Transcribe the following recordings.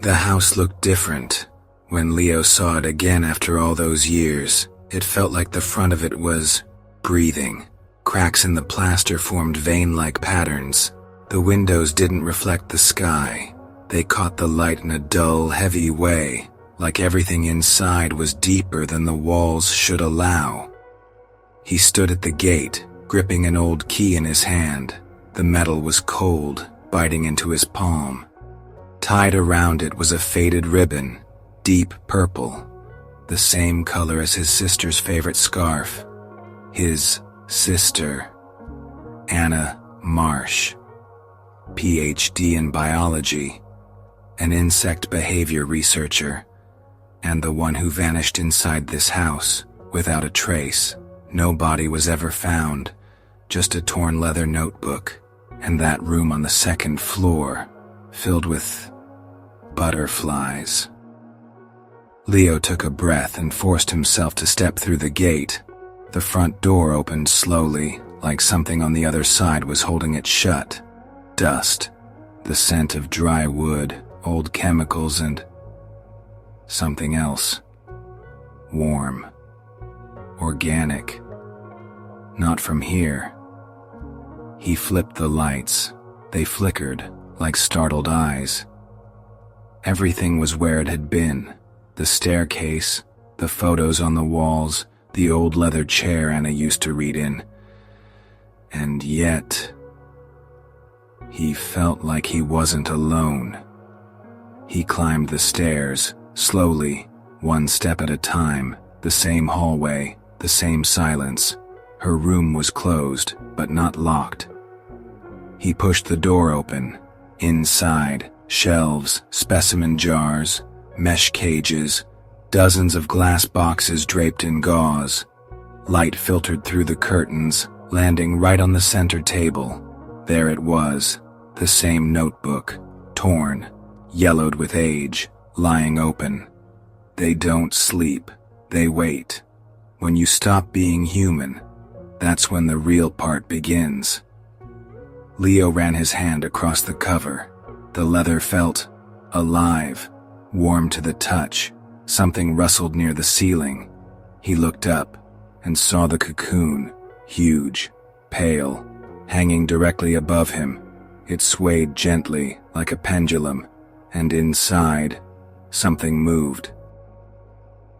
The house looked different. When Leo saw it again after all those years, it felt like the front of it was breathing. Cracks in the plaster formed vein-like patterns. The windows didn't reflect the sky. They caught the light in a dull, heavy way, like everything inside was deeper than the walls should allow. He stood at the gate, gripping an old key in his hand. The metal was cold, biting into his palm. Tied around it was a faded ribbon, deep purple, the same color as his sister's favorite scarf. His sister, Anna Marsh, PhD in biology, an insect behavior researcher, and the one who vanished inside this house without a trace. No body was ever found, just a torn leather notebook, and that room on the second floor, filled with butterflies. Leo took a breath and forced himself to step through the gate. The front door opened slowly, like something on the other side was holding it shut. Dust, the scent of dry wood, old chemicals, and something else. Warm. Organic. Not from here. He flipped the lights. They flickered, like startled eyes. Everything was where it had been. The staircase, the photos on the walls, the old leather chair Anna used to read in. And yet, he felt like he wasn't alone. He climbed the stairs, slowly, one step at a time, the same hallway, the same silence. Her room was closed, but not locked. He pushed the door open. Inside, shelves, specimen jars, mesh cages, dozens of glass boxes draped in gauze. Light filtered through the curtains, landing right on the center table. There it was, the same notebook, torn, yellowed with age, lying open. They don't sleep, they wait. When you stop being human, that's when the real part begins. Leo ran his hand across the cover. The leather felt alive, warm to the touch. Something rustled near the ceiling. He looked up and saw the cocoon, huge, pale, hanging directly above him. It swayed gently, like a pendulum, and inside, something moved.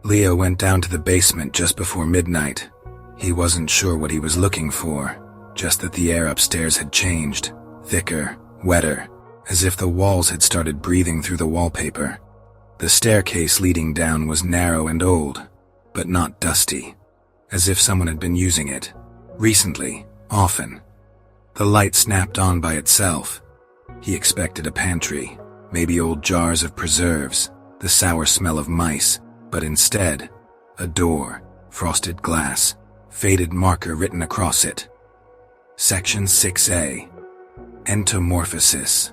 Leo went down to the basement just before midnight. He wasn't sure what he was looking for, just that the air upstairs had changed, thicker, wetter, as if the walls had started breathing through the wallpaper. The staircase leading down was narrow and old, but not dusty, as if someone had been using it. Recently, often. The light snapped on by itself. He expected a pantry, maybe old jars of preserves, the sour smell of mice, but instead, a door, frosted glass, faded marker written across it. Section 6A. Metamorphosis.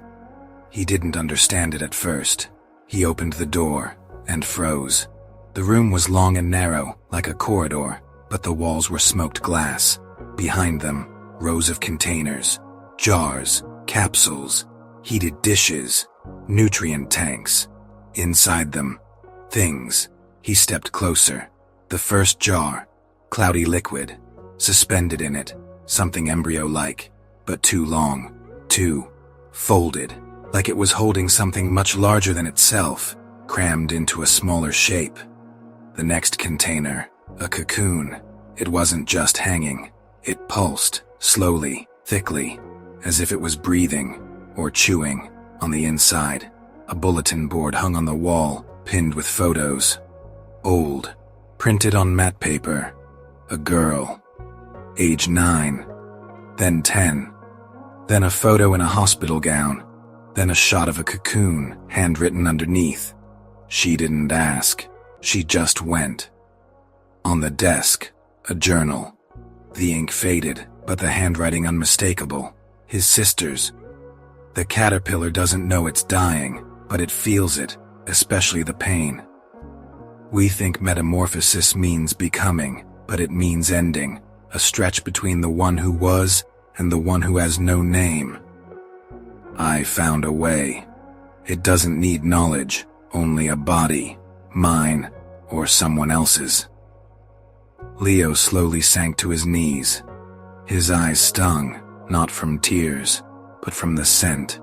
He didn't understand it at first. He opened the door and froze. The room was long and narrow, like a corridor, but the walls were smoked glass. Behind them, rows of containers, jars, capsules, heated dishes, nutrient tanks. Inside them, things. He stepped closer. The first jar, cloudy liquid, suspended in it, something embryo-like, but too long, too folded, like it was holding something much larger than itself, crammed into a smaller shape. The next container, a cocoon. It wasn't just hanging. It pulsed, slowly, thickly, as if it was breathing, or chewing, on the inside. A bulletin board hung on the wall, pinned with photos. Old, printed on matte paper. A girl. Age 9. Then 10. Then a photo in a hospital gown. Then a shot of a cocoon, handwritten underneath. She didn't ask. She just went. On the desk, a journal. The ink faded, but the handwriting unmistakable. His sister's. The caterpillar doesn't know it's dying, but it feels it, especially the pain. We think metamorphosis means becoming, but it means ending, a stretch between the one who was and the one who has no name. I found a way. It doesn't need knowledge, only a body, mine, or someone else's. Leo slowly sank to his knees. His eyes stung, not from tears, but from the scent.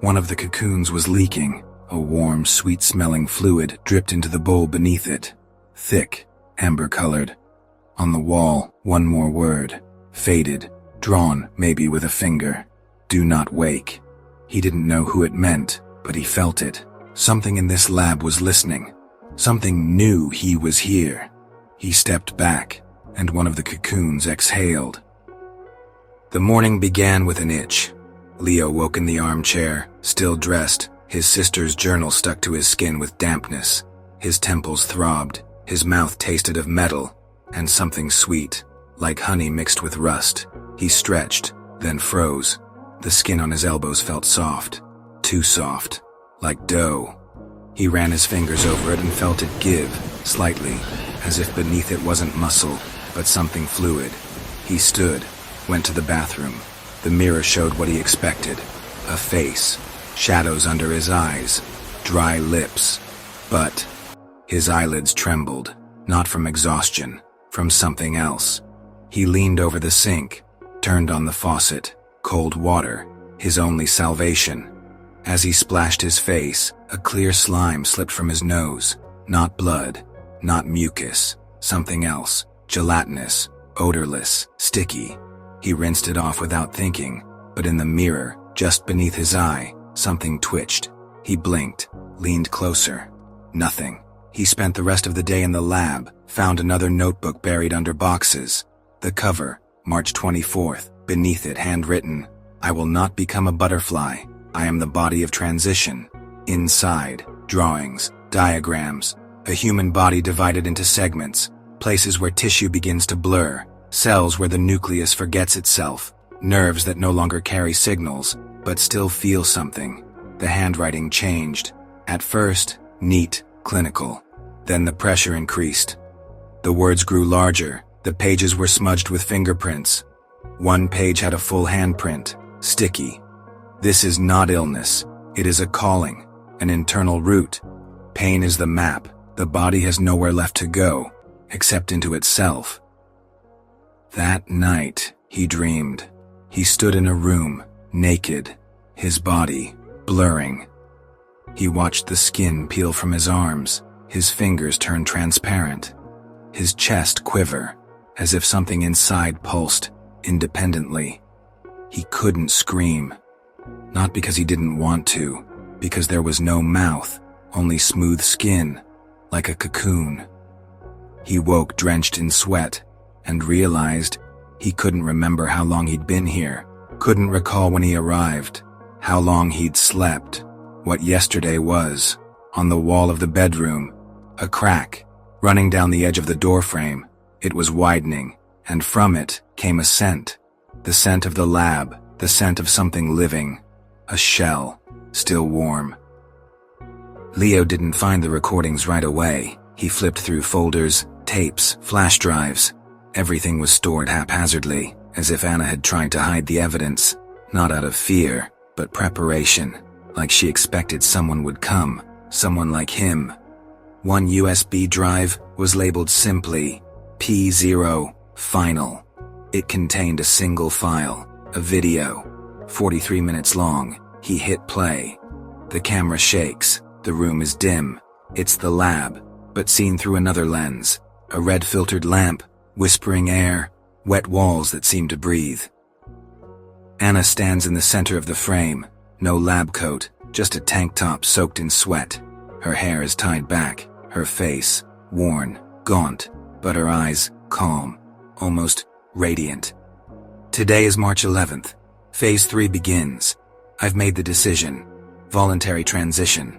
One of the cocoons was leaking. A warm, sweet-smelling fluid dripped into the bowl beneath it. Thick, amber-colored. On the wall, one more word. Faded, drawn maybe with a finger. Do not wake. He didn't know who it meant, but he felt it. Something in this lab was listening. Something knew he was here. He stepped back, and one of the cocoons exhaled. The morning began with an itch. Leo woke in the armchair, still dressed, his sister's journal stuck to his skin with dampness. His temples throbbed, his mouth tasted of metal, and something sweet, like honey mixed with rust. He stretched, then froze. The skin on his elbows felt soft, too soft, like dough. He ran his fingers over it and felt it give, slightly, as if beneath it wasn't muscle, but something fluid. He stood, went to the bathroom. The mirror showed what he expected. A face, shadows under his eyes, dry lips. But his eyelids trembled, not from exhaustion, from something else. He leaned over the sink, turned on the faucet. Cold water, his only salvation. As he splashed his face, a clear slime slipped from his nose. Not blood, not mucus, something else, gelatinous, odorless, sticky. He rinsed it off without thinking, but in the mirror, just beneath his eye, something twitched. He blinked, leaned closer. Nothing. He spent the rest of the day in the lab, found another notebook buried under boxes. The cover, March 24th. Beneath it, handwritten, I will not become a butterfly. I am the body of transition. Inside, drawings, diagrams, a human body divided into segments, places where tissue begins to blur, cells where the nucleus forgets itself, nerves that no longer carry signals, but still feel something. The handwriting changed. At first, neat, clinical. Then the pressure increased. The words grew larger. The pages were smudged with fingerprints. One page had a full handprint, sticky. This is not illness. It is a calling, an internal route. Pain is the map. The body has nowhere left to go, except into itself. That night, he dreamed. He stood in a room, naked, his body blurring. He watched the skin peel from his arms, his fingers turn transparent, his chest quiver, as if something inside pulsed independently. He couldn't scream. Not because he didn't want to, because there was no mouth, only smooth skin, like a cocoon. He woke drenched in sweat, and realized he couldn't remember how long he'd been here, couldn't recall when he arrived, how long he'd slept, what yesterday was. On the wall of the bedroom, a crack, running down the edge of the doorframe. It was widening, and from it came a scent. The scent of the lab, the scent of something living. A shell, still warm. Leo didn't find the recordings right away. He flipped through folders, tapes, flash drives. Everything was stored haphazardly, as if Anna had tried to hide the evidence, not out of fear, but preparation, like she expected someone would come, someone like him. One USB drive was labeled simply P0 Final. It contained a single file, a video, 43 minutes long. He hit play. The camera shakes. The room is dim. It's the lab, but seen through another lens. A red-filtered lamp, whispering air, wet walls that seem to breathe. Anna stands in the center of the frame. No lab coat, just a tank top soaked in sweat. Her hair is tied back, her face worn, gaunt, but her eyes calm, almost radiant. Today is March 11th. Phase 3 begins. I've made the decision. Voluntary transition.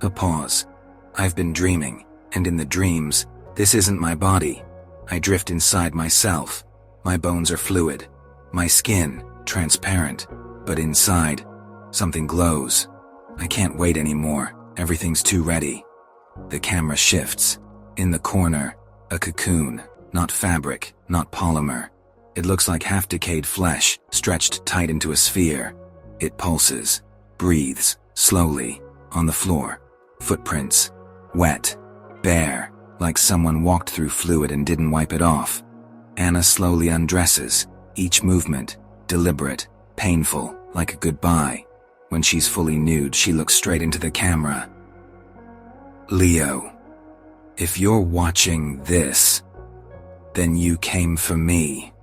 A pause. I've been dreaming, and in the dreams, this isn't my body. I drift inside myself. My bones are fluid. My skin, transparent. But inside, something glows. I can't wait anymore. Everything's too ready. The camera shifts. In the corner, a cocoon. Not fabric, not polymer. It looks like half-decayed flesh, stretched tight into a sphere. It pulses, breathes, slowly, on the floor. Footprints. Wet. Bare. Like someone walked through fluid and didn't wipe it off. Anna slowly undresses, each movement, deliberate, painful, like a goodbye. When she's fully nude, she looks straight into the camera. Leo, if you're watching this, then you came for me.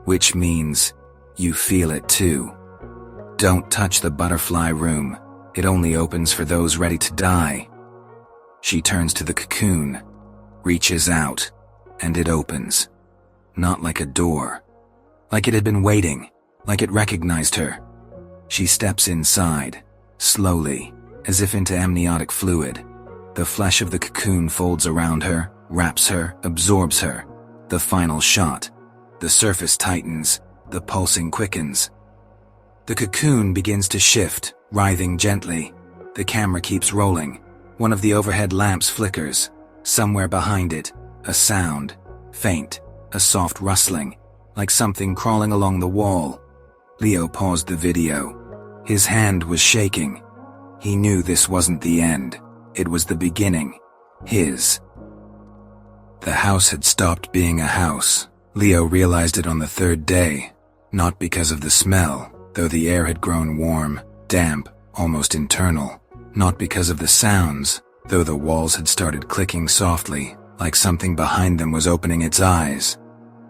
Which means you feel it too. Don't touch the butterfly room. It only opens for those ready to die. She turns to the cocoon, reaches out, and it opens. Not like a door. Like it had been waiting, like it recognized her. She steps inside, slowly, as if into amniotic fluid. The flesh of the cocoon folds around her, wraps her, absorbs her. The final shot. The surface tightens, the pulsing quickens. The cocoon begins to shift, writhing gently. The camera keeps rolling. One of the overhead lamps flickers. Somewhere behind it, a sound, faint, a soft rustling, like something crawling along the wall. Leo paused the video. His hand was shaking. He knew this wasn't the end. It was the beginning. His. The house had stopped being a house. Leo realized it on the third day. Not because of the smell, though the air had grown warm, damp, almost internal. Not because of the sounds, though the walls had started clicking softly, like something behind them was opening its eyes.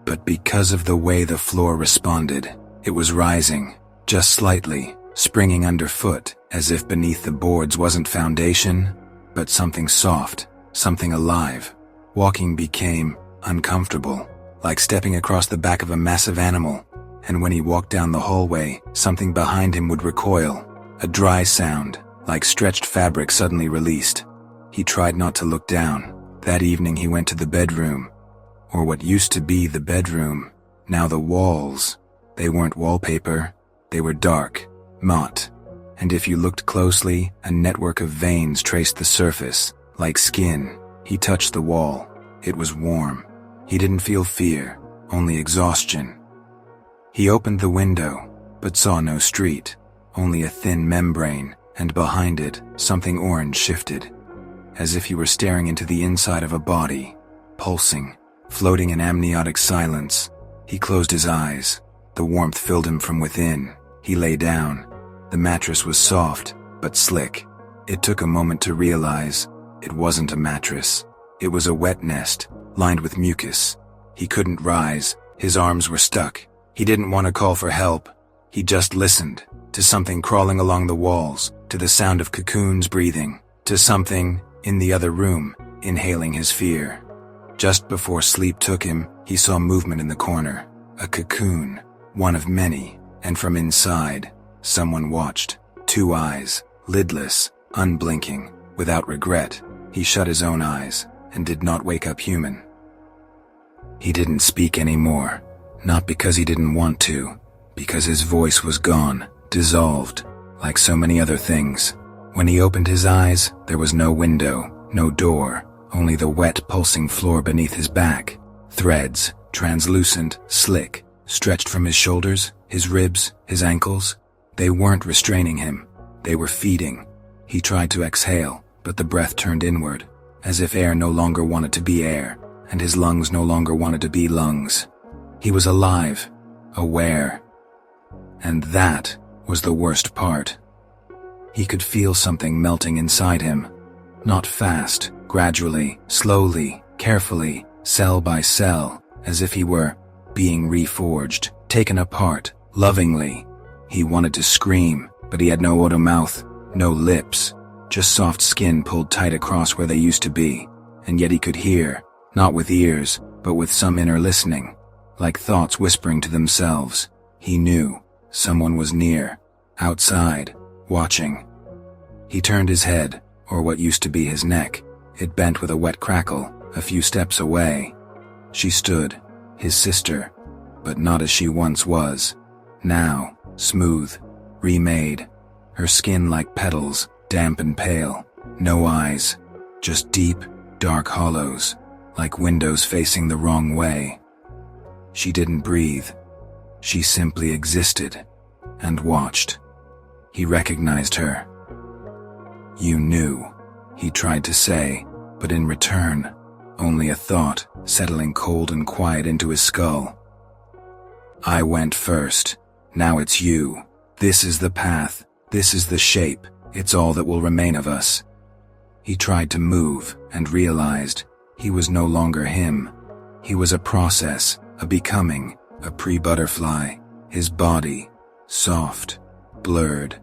But because of the way the floor responded. It was rising, just slightly, springing underfoot, as if beneath the boards wasn't foundation, but something soft, something alive. Walking became uncomfortable, like stepping across the back of a massive animal, and when he walked down the hallway, something behind him would recoil. A dry sound, like stretched fabric suddenly released. He tried not to look down. That evening he went to the bedroom, or what used to be the bedroom. Now the walls, they weren't wallpaper, they were dark, matte, and if you looked closely, a network of veins traced the surface, like skin. He touched the wall. It was warm. He didn't feel fear, only exhaustion. He opened the window, but saw no street, only a thin membrane, and behind it, something orange shifted, as if he were staring into the inside of a body, pulsing, floating in amniotic silence. He closed his eyes. The warmth filled him from within. He lay down. The mattress was soft, but slick. It took a moment to realize it wasn't a mattress. It was a wet nest, lined with mucus. He couldn't rise. His arms were stuck. He didn't want to call for help. He just listened to something crawling along the walls, to the sound of cocoons breathing, to something in the other room, inhaling his fear. Just before sleep took him, he saw movement in the corner. A cocoon, one of many, and from inside, someone watched. 2 eyes, lidless, unblinking, without regret. He shut his own eyes, and did not wake up human. He didn't speak anymore, not because he didn't want to, because his voice was gone, dissolved, like so many other things. When he opened his eyes, there was no window, no door, only the wet, pulsing floor beneath his back. Threads, translucent, slick, stretched from his shoulders, his ribs, his ankles. They weren't restraining him. They were feeding. He tried to exhale, but the breath turned inward, as if air no longer wanted to be air, and his lungs no longer wanted to be lungs. He was alive, aware. And that was the worst part. He could feel something melting inside him. Not fast, gradually, slowly, carefully, cell by cell, as if he were being reforged, taken apart, lovingly. He wanted to scream, but he had no open mouth, no lips, just soft skin pulled tight across where they used to be. And yet he could hear, not with ears, but with some inner listening, like thoughts whispering to themselves. He knew someone was near, outside, watching. He turned his head, or what used to be his neck. It bent with a wet crackle, a few steps away. She stood, his sister, but not as she once was. Now, smooth, remade, her skin like petals, damp and pale, no eyes, just deep, dark hollows, like windows facing the wrong way. She didn't breathe. She simply existed, and watched. He recognized her. You knew, he tried to say, but in return, only a thought settling cold and quiet into his skull. I went first. Now it's you. This is the path. This is the shape. It's all that will remain of us. He tried to move and realized he was no longer him. He was a process, a becoming, a pre-butterfly. His body, soft, blurred,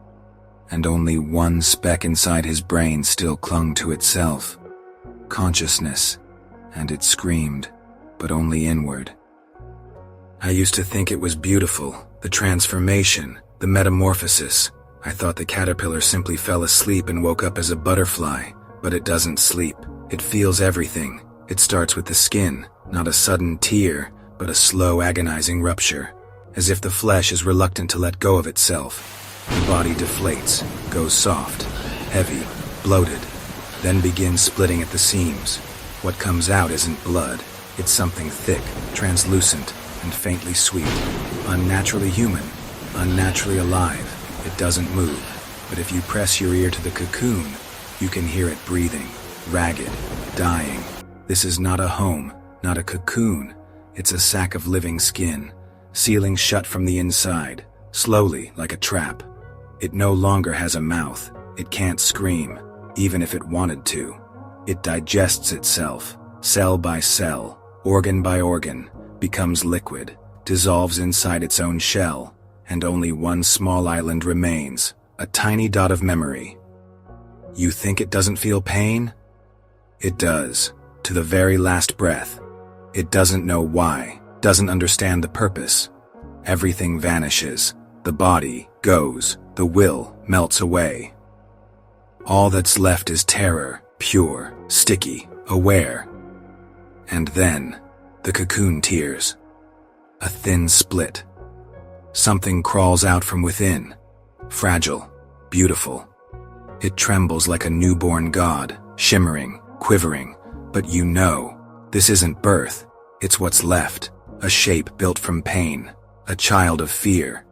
and only one speck inside his brain still clung to itself. Consciousness, and it screamed, but only inward. I used to think it was beautiful, the transformation, the metamorphosis. I thought the caterpillar simply fell asleep and woke up as a butterfly, but it doesn't sleep. It feels everything. It starts with the skin, not a sudden tear, but a slow, agonizing rupture, as if the flesh is reluctant to let go of itself. The body deflates, goes soft, heavy, bloated, then begins splitting at the seams. What comes out isn't blood. It's something thick, translucent, and faintly sweet. Unnaturally human, unnaturally alive. It doesn't move, but if you press your ear to the cocoon, you can hear it breathing, ragged, dying. This is not a home, not a cocoon. It's a sack of living skin, sealing shut from the inside, slowly like a trap. It no longer has a mouth. It can't scream, even if it wanted to. It digests itself, cell by cell, organ by organ, becomes liquid, dissolves inside its own shell, and only one small island remains, a tiny dot of memory. You think it doesn't feel pain? It does, to the very last breath. It doesn't know why, doesn't understand the purpose. Everything vanishes, the body goes, the will melts away. All that's left is terror, pure, sticky, aware. And then, the cocoon tears. A thin split. Something crawls out from within, fragile, beautiful. It trembles like a newborn god, shimmering, quivering, but you know, this isn't birth, it's what's left, a shape built from pain, a child of fear,